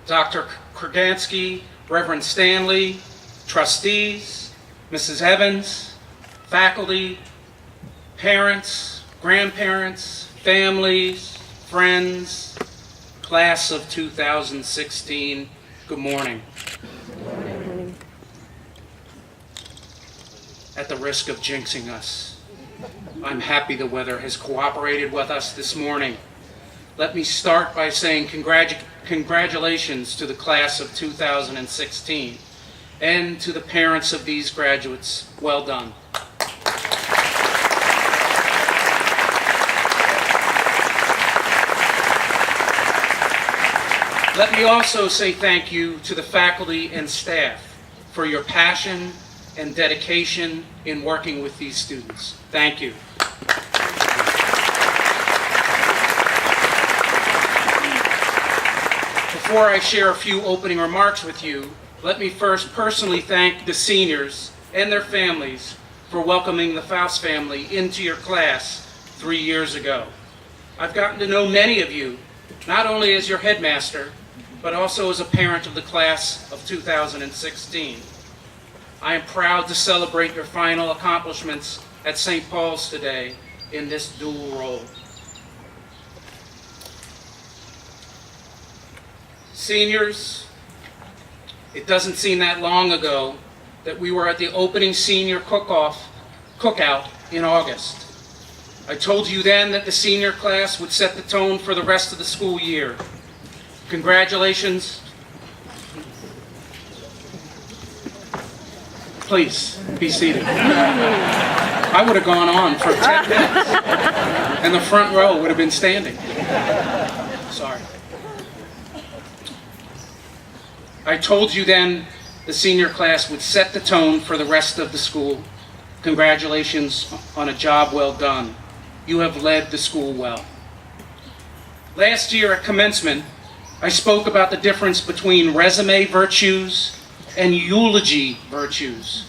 Dr. Kurgansky, Reverend Stanley, trustees, Mrs. Evans, faculty, parents, grandparents, families, friends, class of 2016, good morning. At the risk of jinxing us, I'm happy the weather has cooperated with us this morning. Let me start by saying congratulations to the class of 2016 and to the parents of these graduates. Well done. Let me also say thank you to the faculty and staff for your passion and dedication in working with these students. Thank you. Before I share a few opening remarks with you, let me first personally thank the seniors and their families for welcoming the Faust family into your class 3 years ago. I've gotten to know many of you, not only as your headmaster, but also as a parent of the class of 2016. I am proud to celebrate your final accomplishments at St. Paul's today in this dual role. Seniors, it doesn't seem that long ago that we were at the opening senior cookout in August. I told you then that the senior class would set the tone for the rest of the school year. Congratulations. Please, be seated. I would have gone on for 10 minutes, and the front row would have been standing. Sorry. I told you then the senior class would set the tone for the rest of the school. Congratulations on a job well done. You have led the school well. Last year at commencement, I spoke about the difference between resume virtues and eulogy virtues.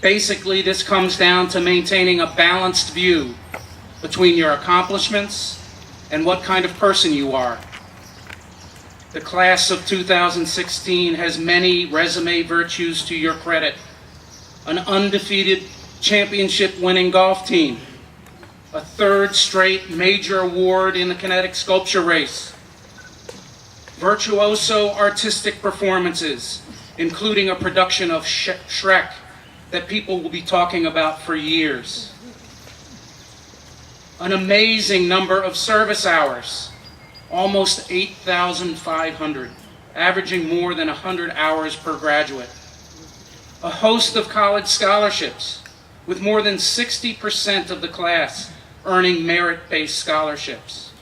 Basically, this comes down to maintaining a balanced view between your accomplishments and what kind of person you are. The class of 2016 has many resume virtues to your credit. An undefeated championship-winning golf team, a third straight major award in the kinetic sculpture race, virtuoso artistic performances, including a production of Shrek that people will be talking about for years, an amazing number of service hours, almost 8,500, averaging more than 100 hours per graduate. A host of college scholarships, with more than 60% of the class earning merit-based scholarships.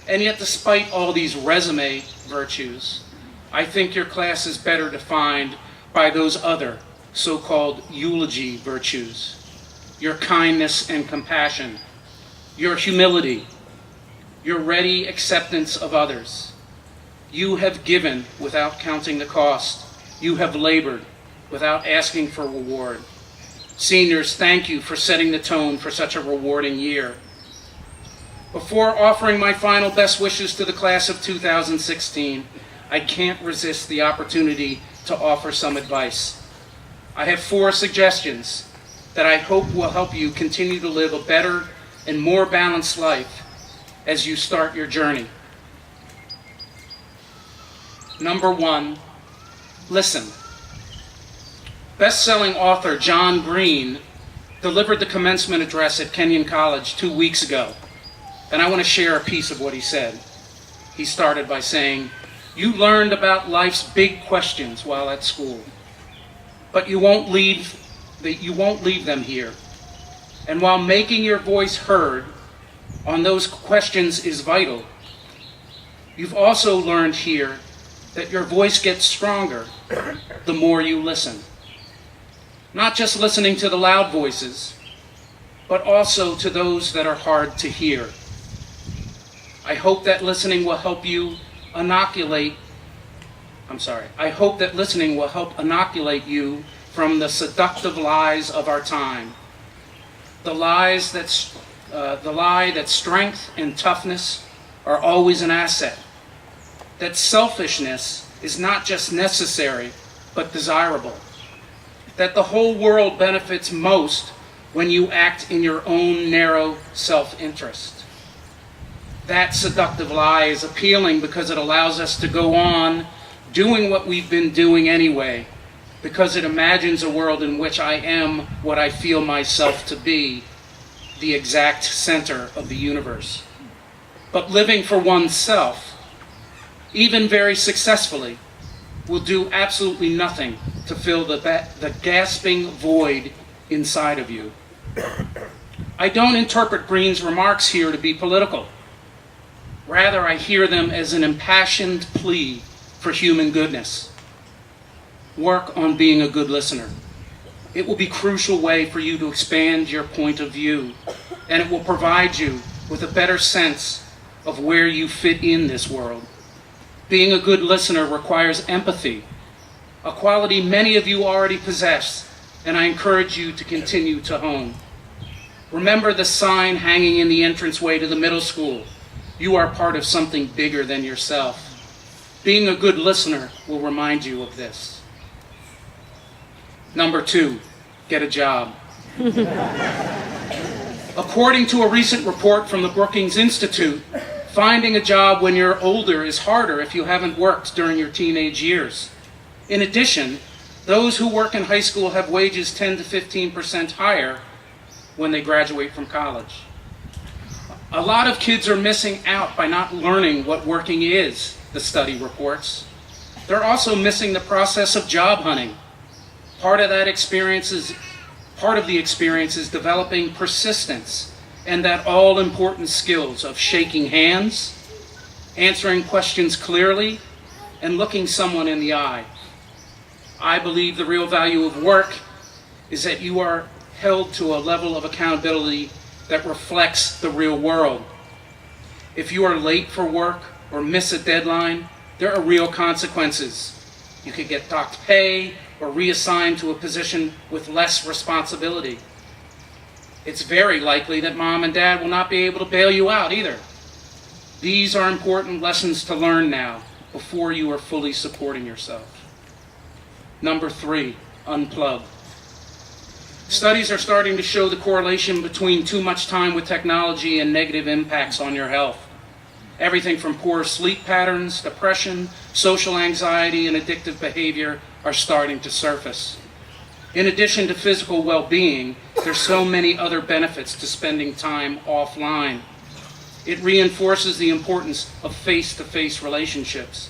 And yet, despite all these resume virtues, I think your class is better defined by those other so-called eulogy virtues. Your kindness and compassion, your humility, your ready acceptance of others. You have given without counting the cost. You have labored without asking for reward. Seniors, thank you for setting the tone for such a rewarding year. Before offering my final best wishes to the class of 2016, I can't resist the opportunity to offer some advice. I have 4 suggestions that I hope will help you continue to live a better and more balanced life as you start your journey. Number 1, listen. Best-selling author John Green delivered the commencement address at Kenyon College 2 weeks ago, and I want to share a piece of what he said. He started by saying, "You learned about life's big questions while at school, but you won't leave them here. And while making your voice heard on those questions is vital, you've also learned here that your voice gets stronger the more you listen. Not just listening to the loud voices, but also to those that are hard to hear. I hope that listening will help inoculate you from the seductive lies of our time. The lie that strength and toughness are always an asset, that selfishness is not just necessary, but desirable. That the whole world benefits most when you act in your own narrow self-interest. That seductive lie is appealing because it allows us to go on doing what we've been doing anyway, because it imagines a world in which I am what I feel myself to be, the exact center of the universe. But living for oneself, even very successfully, will do absolutely nothing to fill the gasping void inside of you. I don't interpret Green's remarks here to be political. Rather, I hear them as an impassioned plea for human goodness. Work on being a good listener. It will be a crucial way for you to expand your point of view, and it will provide you with a better sense of where you fit in this world. Being a good listener requires empathy, a quality many of you already possess, and I encourage you to continue to hone. Remember the sign hanging in the entranceway to the middle school. You are part of something bigger than yourself. Being a good listener will remind you of this. Number 2, get a job. According to a recent report from the Brookings Institute, finding a job when you're older is harder if you haven't worked during your teenage years. In addition, those who work in high school have wages 10 to 15% higher when they graduate from college. A lot of kids are missing out by not learning what working is, the study reports. They're also missing the process of job hunting. Part of the experience is developing persistence and that all-important skills of shaking hands, answering questions clearly, and looking someone in the eye. I believe the real value of work is that you are held to a level of accountability that reflects the real world. If you are late for work or miss a deadline, there are real consequences. You could get docked pay or reassigned to a position with less responsibility. It's very likely that mom and dad will not be able to bail you out either. These are important lessons to learn now before you are fully supporting yourself. Number 3, unplug. Studies are starting to show the correlation between too much time with technology and negative impacts on your health. Everything from poor sleep patterns, depression, social anxiety, and addictive behavior are starting to surface. In addition to physical well-being, there's so many other benefits to spending time offline. It reinforces the importance of face-to-face relationships.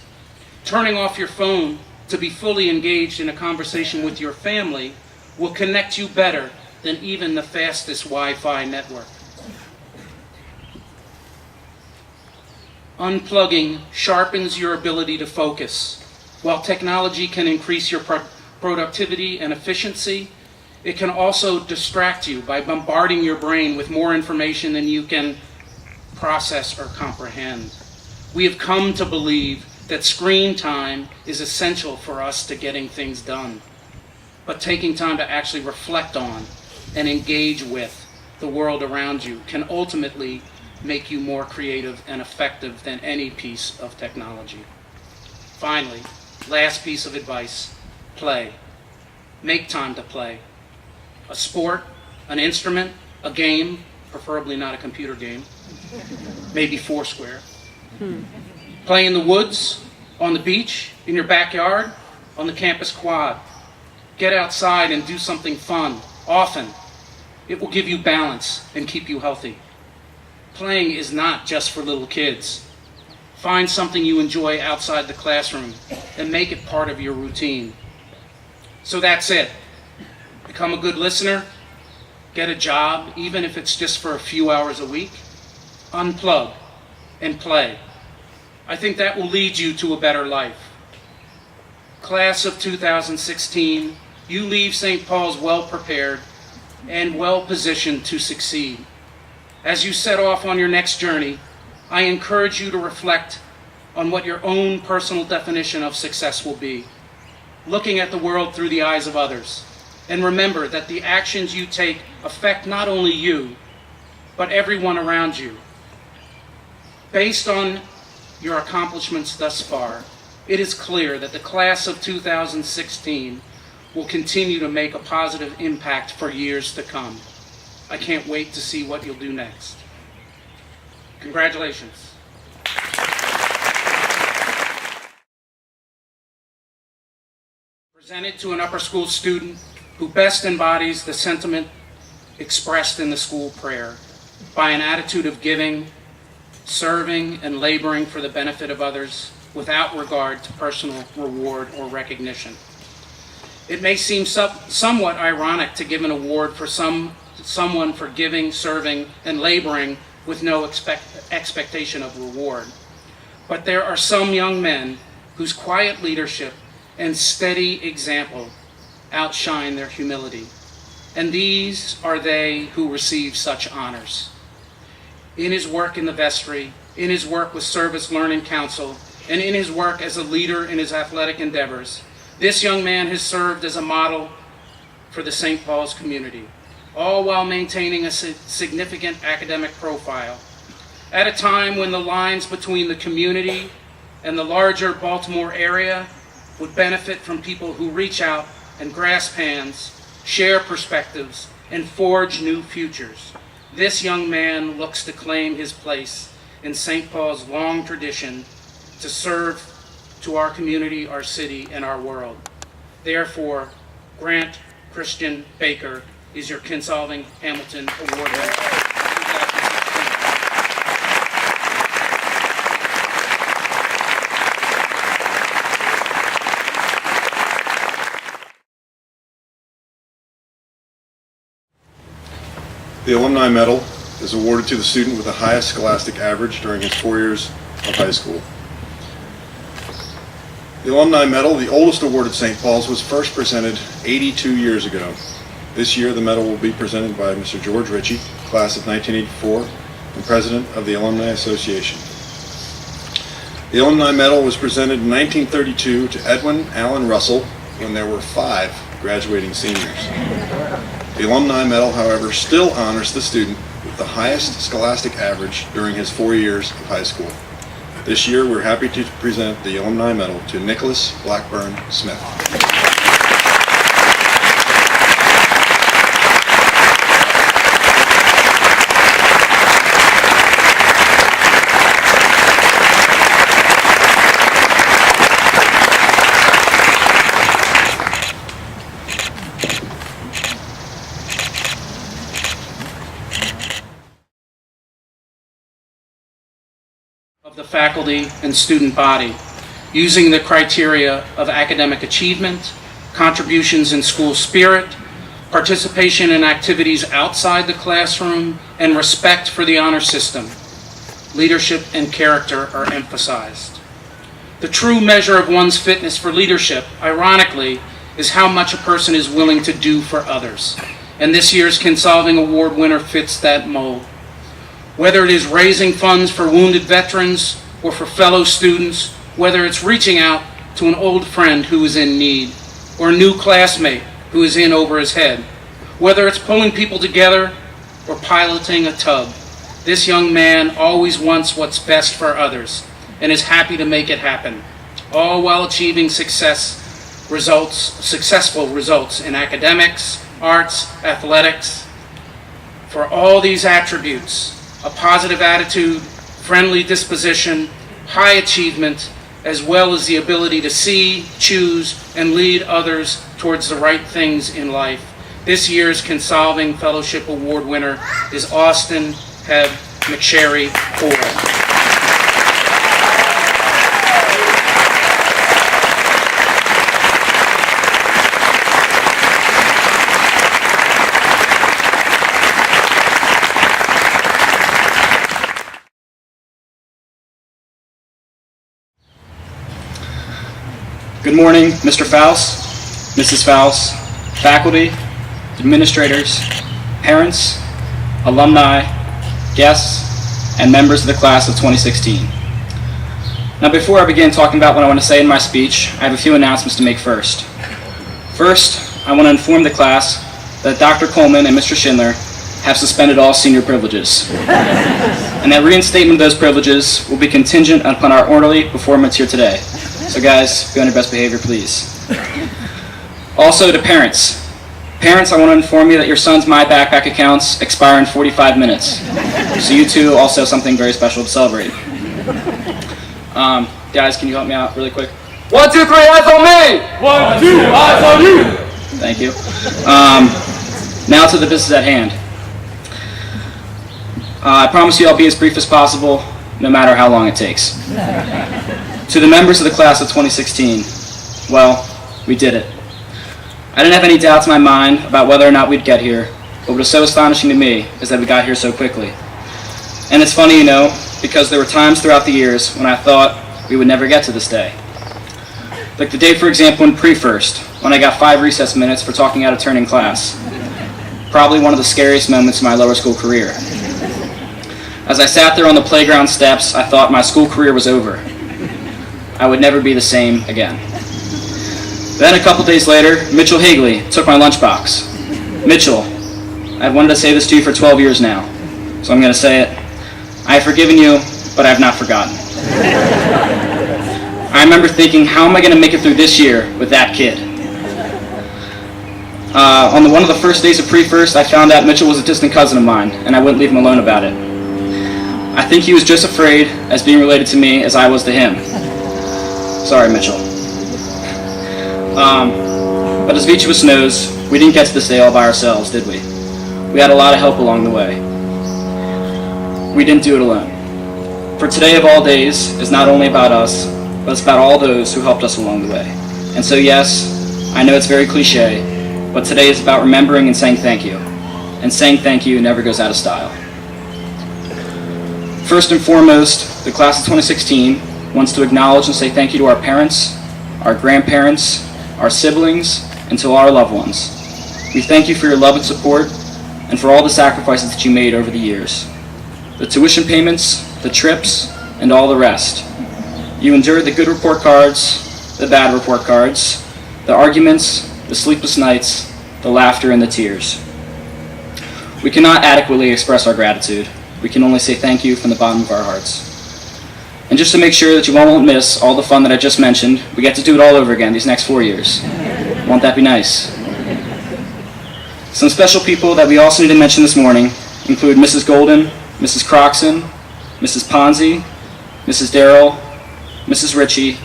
Turning off your phone to be fully engaged in a conversation with your family will connect you better than even the fastest Wi-Fi network. Unplugging sharpens your ability to focus. While technology can increase your productivity and efficiency, it can also distract you by bombarding your brain with more information than you can process or comprehend. We have come to believe that screen time is essential for us to getting things done. But taking time to actually reflect on and engage with the world around you can ultimately make you more creative and effective than any piece of technology. Finally, last piece of advice, play. Make time to play. A sport, an instrument, a game, preferably not a computer game, maybe Foursquare. Play in the woods, on the beach, in your backyard, on the campus quad. Get outside and do something fun, often. It will give you balance and keep you healthy. Playing is not just for little kids. Find something you enjoy outside the classroom and make it part of your routine. So that's it. Become a good listener. Get a job, even if it's just for a few hours a week. Unplug and play. I think that will lead you to a better life. Class of 2016, you leave St. Paul's well prepared and well positioned to succeed. As you set off on your next journey, I encourage you to reflect on what your own personal definition of success will be, looking at the world through the eyes of others. And remember that the actions you take affect not only you, but everyone around you. Based on your accomplishments thus far, It is clear that the class of 2016 will continue to make a positive impact for years to come. I can't wait to see what you'll do next. Congratulations. Presented to an upper school student who best embodies the sentiment expressed in the school prayer by an attitude of giving, serving, and laboring for the benefit of others without regard to personal reward or recognition. It may seem somewhat ironic to give an award for someone for giving, serving, and laboring with no expectation of reward. But there are some young men whose quiet leadership and steady example outshine their humility. And these are they who receive such honors. In his work in the vestry, in his work with Service Learning Council, and in his work as a leader in his athletic endeavors, this young man has served as a model for the St. Paul's community, all while maintaining a significant academic profile. At a time when the lines between the community and the larger Baltimore area would benefit from people who reach out and grasp hands, share perspectives, and forge new futures, this young man looks to claim his place in St. Paul's long tradition to serve to our community, our city, and our world. Therefore, Grant Christian Baker is your Kinsolving Hamilton Award winner. The Alumni Medal is awarded to the student with the highest scholastic average during his 4 years of high school. The Alumni Medal, the oldest award at St. Paul's, was first presented 82 years ago. This year, the medal will be presented by Mr. George Ritchie, class of 1984, and president of the Alumni Association. The Alumni Medal was presented in 1932 to Edwin Allen Russell when there were 5 graduating seniors. The Alumni Medal, however, still honors the student with the highest scholastic average during his 4 years of high school. This year, we're happy to present the Alumni Medal to Nicholas Blackburn Smith. Of the faculty and student body, using the criteria of academic achievement, contributions in school spirit, participation in activities outside the classroom, and respect for the honor system. Leadership and character are emphasized. The true measure of one's fitness for leadership, ironically, is how much a person is willing to do for others. And this year's Kinsolving Award winner fits that mold. Whether it is raising funds for wounded veterans or for fellow students, whether it's reaching out to an old friend who is in need or a new classmate who is in over his head, whether it's pulling people together or piloting a tug, this young man always wants what's best for others and is happy to make it happen, all while achieving successful results in academics, arts, athletics. For all these attributes, a positive attitude, friendly disposition, high achievement, as well as the ability to see, choose, and lead others towards the right things in life. This year's Kinsolving Fellowship Award winner is Austin Heb McSherry Ford. Good morning, Mr. Faust, Mrs. Faust, faculty, administrators, parents, alumni, guests, and members of the class of 2016. Now, before I begin talking about what I want to say in my speech, I have a few announcements to make first. First, I want to inform the class that Dr. Coleman and Mr. Schindler have suspended all senior privileges, and that reinstatement of those privileges will be contingent upon our orderly performance here today. So guys, be on your best behavior, please. Also to parents. Parents, I want to inform you that your son's My Backpack accounts expire in 45 minutes. So you two also have something very special to celebrate. Guys, can you help me out really quick? 1, 2, 3, eyes on me! 1, 2, eyes on you! Thank you. Now to the business at hand. I promise you I'll be as brief as possible, no matter how long it takes. To the members of the class of 2016, well, we did it. I didn't have any doubts in my mind about whether or not we'd get here, but what was so astonishing to me is that we got here so quickly. And it's funny, you know, because there were times throughout the years when I thought we would never get to this day. Like the day, for example, in pre-first, when I got 5 recess minutes for talking out of turn in class. Probably one of the scariest moments of my lower school career. As I sat there on the playground steps, I thought my school career was over. I would never be the same again. Then a couple days later, Mitchell Higley took my lunchbox. Mitchell, I've wanted to say this to you for 12 years now, so I'm going to say it. I have forgiven you, but I have not forgotten. I remember thinking, how am I going to make it through this year with that kid? On one of the first days of pre-first, I found out Mitchell was a distant cousin of mine, and I wouldn't leave him alone about it. I think he was just afraid as being related to me as I was to him. Sorry, Mitchell. But as each of us knows, we didn't get to this day all by ourselves, did we? We had a lot of help along the way. We didn't do it alone. For today of all days is not only about us, but it's about all those who helped us along the way. And so yes, I know it's very cliche, but today is about remembering and saying thank you. And saying thank you never goes out of style. First and foremost, the class of 2016 wants to acknowledge and say thank you to our parents, our grandparents, our siblings, and to all our loved ones. We thank you for your love and support, and for all the sacrifices that you made over the years. The tuition payments, the trips, and all the rest. You endured the good report cards, the bad report cards, the arguments, the sleepless nights, the laughter, and the tears. We cannot adequately express our gratitude. We can only say thank you from the bottom of our hearts. And just to make sure that you won't miss all the fun that I just mentioned, we get to do it all over again these next 4 years. Won't that be nice? Some special people that we also need to mention this morning include Mrs. Golden, Mrs. Croxon, Mrs. Ponzi, Mrs. Darrell, Mrs. Ritchie,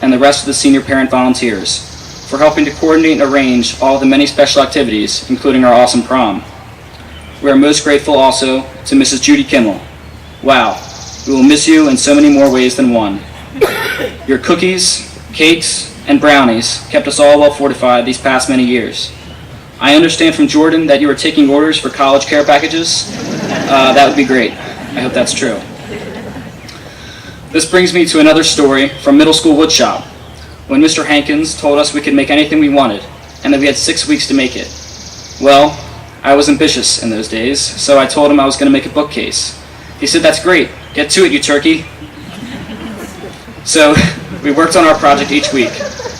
and the rest of the senior parent volunteers for helping to coordinate and arrange all the many special activities, including our awesome prom. We are most grateful also to Mrs. Judy Kimmel. Wow, we will miss you in so many more ways than one. Your cookies, cakes, and brownies kept us all well fortified these past many years. I understand from Jordan that you are taking orders for college care packages. That would be great. I hope that's true. This brings me to another story from middle school woodshop, when Mr. Hankins told us we could make anything we wanted, and that we had 6 weeks to make it. Well, I was ambitious in those days, so I told him I was going to make a bookcase. He said, "That's great. Get to it, you turkey." So we worked on our project each week,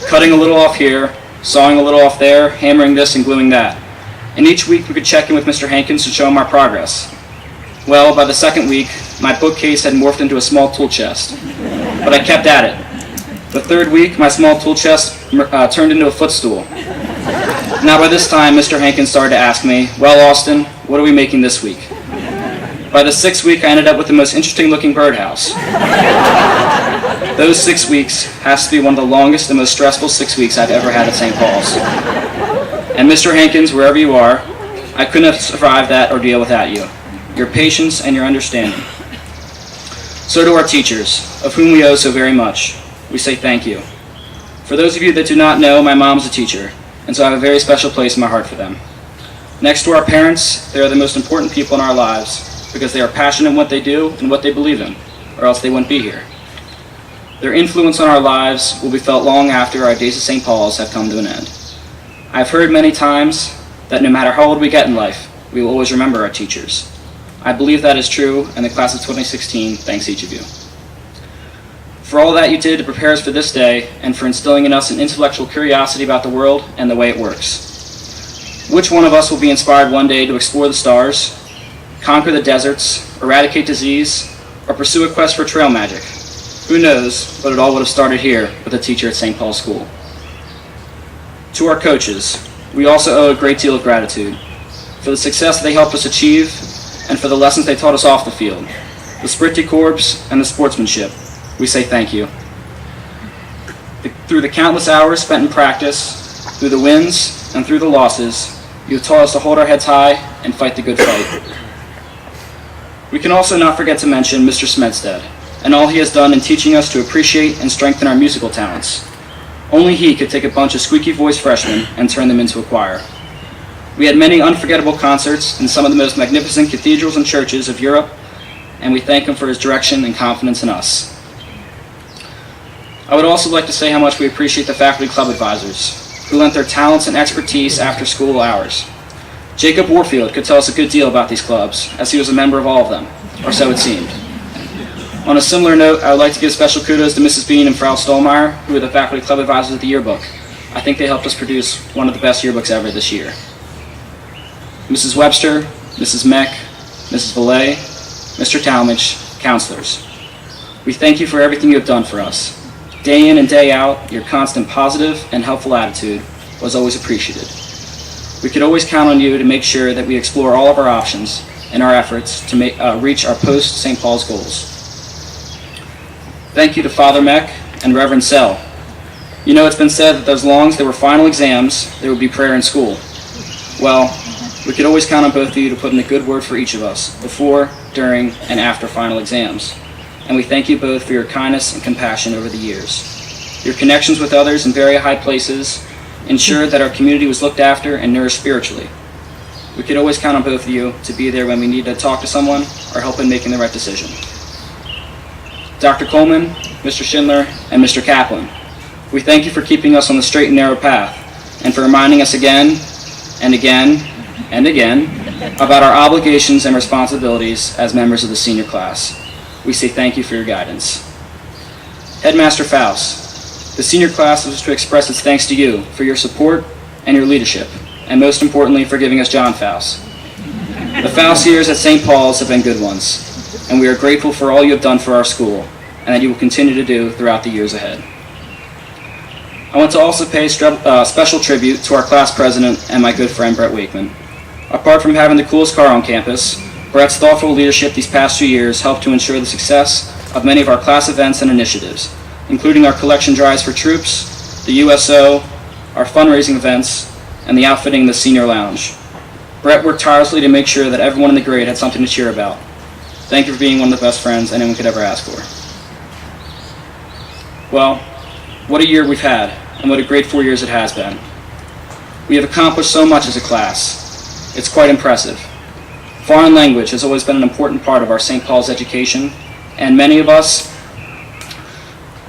cutting a little off here, sawing a little off there, hammering this and gluing that. And each week we could check in with Mr. Hankins to show him our progress. Well, by the second week, my bookcase had morphed into a small tool chest, but I kept at it. The third week, my small tool chest turned into a footstool. Now by this time, Mr. Hankins started to ask me, "Well, Austin, what are we making this week?" By the 6th week, I ended up with the most interesting looking birdhouse. Those 6 weeks has to be one of the longest and most stressful 6 weeks I've ever had at St. Paul's. And Mr. Hankins, wherever you are, I couldn't have survived that ordeal without you. Your patience and your understanding. So to our teachers, of whom we owe so very much, we say thank you. For those of you that do not know, my mom's a teacher, and so I have a very special place in my heart for them. Next to our parents, they are the most important people in our lives because they are passionate in what they do and what they believe in, or else they wouldn't be here. Their influence on our lives will be felt long after our days at St. Paul's have come to an end. I've heard many times that no matter how old we get in life, we will always remember our teachers. I believe that is true, and the class of 2016 thanks each of you. For all that you did to prepare us for this day, and for instilling in us an intellectual curiosity about the world and the way it works. Which one of us will be inspired one day to explore the stars, conquer the deserts, eradicate disease, or pursue a quest for trail magic? Who knows, but it all would have started here with a teacher at St. Paul's School. To our coaches, we also owe a great deal of gratitude for the success they helped us achieve and for the lessons they taught us off the field, the esprit de corps and the sportsmanship. We say thank you. Through the countless hours spent in practice, through the wins and through the losses, you have taught us to hold our heads high and fight the good fight. We can also not forget to mention Mr. Smedstead and all he has done in teaching us to appreciate and strengthen our musical talents. Only he could take a bunch of squeaky-voiced freshmen and turn them into a choir. We had many unforgettable concerts in some of the most magnificent cathedrals and churches of Europe, and we thank him for his direction and confidence in us. I would also like to say how much we appreciate the faculty club advisors, who lent their talents and expertise after school hours. Jacob Warfield could tell us a good deal about these clubs, as he was a member of all of them, or so it seemed. On a similar note, I would like to give special kudos to Mrs. Bean and Frau Stolmeyer, who were the faculty club advisors of the yearbook. I think they helped us produce one of the best yearbooks ever this year. Mrs. Webster, Mrs. Meck, Mrs. Valet, Mr. Talmadge, counselors. We thank you for everything you have done for us. Day in and day out, your constant positive and helpful attitude was always appreciated. We could always count on you to make sure that we explore all of our options in our efforts to reach our post-St. Paul's goals. Thank you to Father Meck and Reverend Sell. You know, it's been said that as long as there were final exams, there would be prayer in school. Well, we could always count on both of you to put in a good word for each of us before, during, and after final exams. And we thank you both for your kindness and compassion over the years. Your connections with others in very high places ensured that our community was looked after and nourished spiritually. We could always count on both of you to be there when we need to talk to someone or help in making the right decision. Dr. Coleman, Mr. Schindler, and Mr. Kaplan, we thank you for keeping us on the straight and narrow path and for reminding us again and again and again about our obligations and responsibilities as members of the senior class. We say thank you for your guidance. Headmaster Faust, the senior class was to express its thanks to you for your support and your leadership, and most importantly for giving us John Faust. The Faust years at St. Paul's have been good ones, and we are grateful for all you have done for our school, and that you will continue to do throughout the years ahead. I want to also pay special tribute to our class president and my good friend Brett Wakeman. Apart from having the coolest car on campus, Brett's thoughtful leadership these past 2 years helped to ensure the success of many of our class events and initiatives, including our collection drives for troops, the USO, our fundraising events, and the outfitting of the senior lounge. Brett worked tirelessly to make sure that everyone in the grade had something to cheer about. Thank you for being one of the best friends anyone could ever ask for. Well, what a year we've had, and what a great 4 years it has been. We have accomplished so much as a class. It's quite impressive. Foreign language has always been an important part of our St. Paul's education, and many of us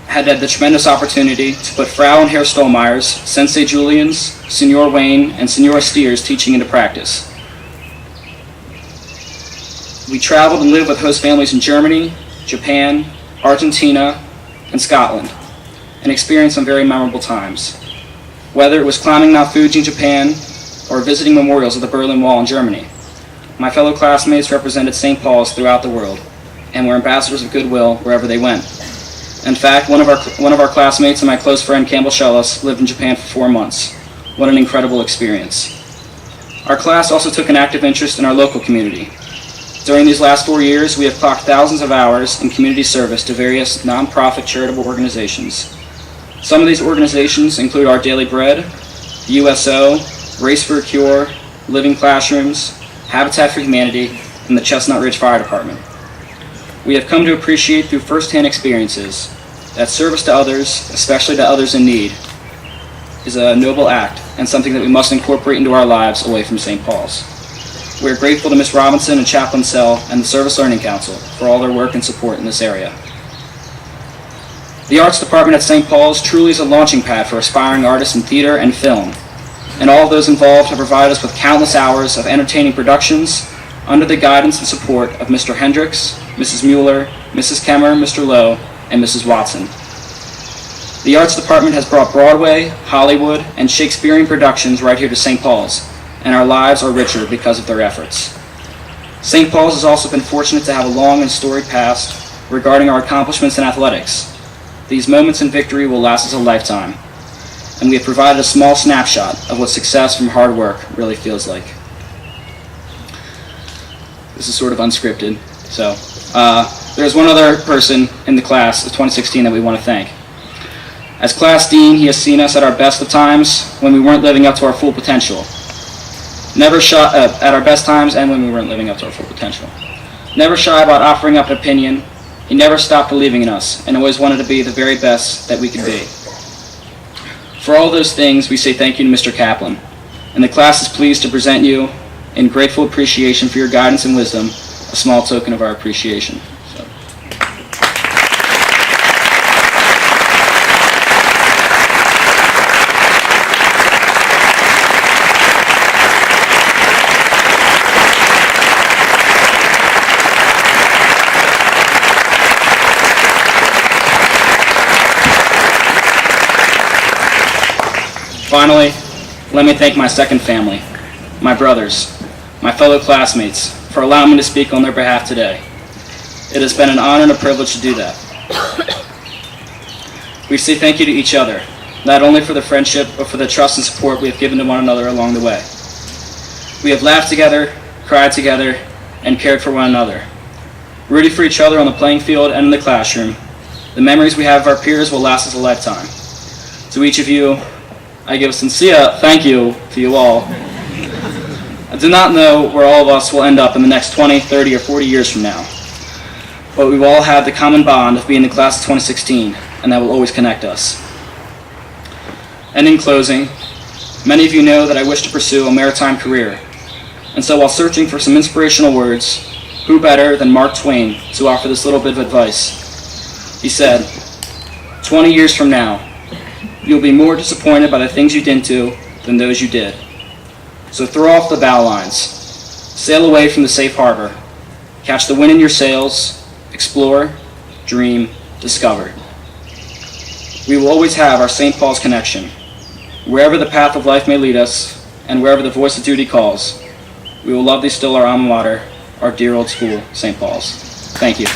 had the tremendous opportunity to put Frau and Herr Stolmeyer's, Sensei Julian's, Senor Wayne, and Senora Steer's teaching into practice. We traveled and lived with host families in Germany, Japan, Argentina, and Scotland, and experienced some very memorable times. Whether it was climbing Mount Fuji in Japan or visiting memorials of the Berlin Wall in Germany, my fellow classmates represented St. Paul's throughout the world and were ambassadors of goodwill wherever they went. In fact, one of our classmates and my close friend Campbell Shellis lived in Japan for 4 months. What an incredible experience. Our class also took an active interest in our local community. During these last 4 years, we have clocked thousands of hours in community service to various nonprofit charitable organizations. Some of these organizations include Our Daily Bread, the USO, Race for a Cure, Living Classrooms, Habitat for Humanity, and the Chestnut Ridge Fire Department. We have come to appreciate through firsthand experiences that service to others, especially to others in need, is a noble act and something that we must incorporate into our lives away from St. Paul's. We are grateful to Ms. Robinson and Chaplain Sell and the Service Learning Council for all their work and support in this area. The Arts Department at St. Paul's truly is a launching pad for aspiring artists in theater and film, and all of those involved have provided us with countless hours of entertaining productions under the guidance and support of Mr. Hendricks, Mrs. Mueller, Mrs. Kemmer, Mr. Lowe, and Mrs. Watson. The Arts Department has brought Broadway, Hollywood, and Shakespearean productions right here to St. Paul's, and our lives are richer because of their efforts. St. Paul's has also been fortunate to have a long and storied past regarding our accomplishments in athletics. These moments in victory will last us a lifetime, and we have provided a small snapshot of what success from hard work really feels like. This is sort of unscripted, so there's one other person in the class of 2016 that we want to thank. As class dean, he has seen us at our best of times when we weren't living up to our full potential. Never shy at our best times and when we weren't living up to our full potential. Never shy about offering up an opinion. He never stopped believing in us and always wanted to be the very best that we could be. For all those things, we say thank you to Mr. Kaplan, and the class is pleased to present you, in grateful appreciation for your guidance and wisdom, a small token of our appreciation. Finally, let me thank my second family, my brothers, my fellow classmates, for allowing me to speak on their behalf today. It has been an honor and a privilege to do that. We say thank you to each other, not only for the friendship, but for the trust and support we have given to one another along the way. We have laughed together, cried together, and cared for one another. Rooting for each other on the playing field and in the classroom, the memories we have of our peers will last us a lifetime. To each of you, I give a sincere thank you to you all. I do not know where all of us will end up in the next 20, 30, or 40 years from now, but we will all have the common bond of being the class of 2016, and that will always connect us. And in closing, many of you know that I wish to pursue a maritime career, and so while searching for some inspirational words, who better than Mark Twain to offer this little bit of advice? He said, 20 years from now, you'll be more disappointed by the things you didn't do than those you did. So throw off the bow lines, sail away from the safe harbor, catch the wind in your sails, explore, dream, discover. We will always have our St. Paul's connection. Wherever the path of life may lead us, and wherever the voice of duty calls, we will love thee still our alma mater, our dear old school, St. Paul's. Thank you.